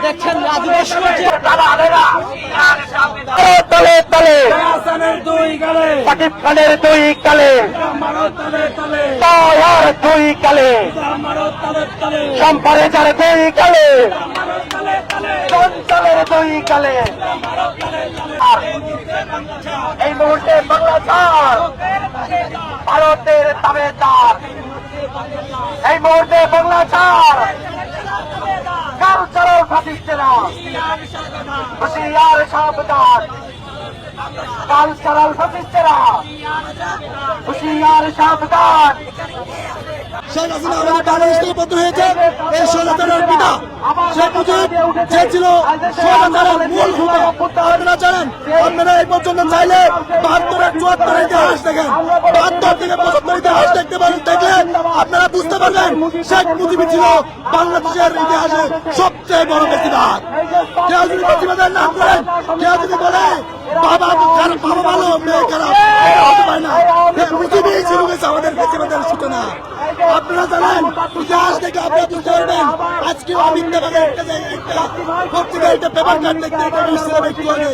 দেখছেন আদিবাসী তলে তলে সাকিব খানের দুই কালে তার দুই কালে সম্পারেচার দুই কালে চঞ্চলের দুই কালে এই মুহূর্তে বাংলা ছাড় ভারতের তাবেদার এই মুহূর্তে বাংলা ছাড় কালচারাল ফাসিস্টেরা হুঁশিয়ার সাবধান কালচারাল ফাসিস্টেরা হুঁশিয়ার সাবধান শেখ হাসিনা আমাদের বাংলাদেশ থেকে পতন হয়েছে এই স্বৈরাচারের পিতা শেখ মুজিব যে ছিল স্বৈরাচারের মূল হোতা। আপনারা জানেন, আপনারা এই পর্যন্ত চাইলে 72-74 ইতিহাস দেখেন, 72 থেকে 75 ইতিহাস দেখতে পারেন, দেখলে আপনারা বুঝতে পারবেন শেখ মুজিব ছিল বাংলাদেশের ইতিহাসে সবচেয়ে বড় ব্যক্তিবাদ। কেউ যদি ব্যক্তিবাদের নাম করেন, কেউ যদি বলে বাবা ভালো মেয়ে খারাপ, এটা হতে পারে না। মুজিবই শুরু করেছে আমাদের ব্যক্তিবাদের সূচনা। আপনারা জানেন, ইতিহাস থেকে আপনারা বুঝতে পারবেন আজকেও আমি একটা পত্রিকায় একটা পেপার কাট দেখতে একটু আগে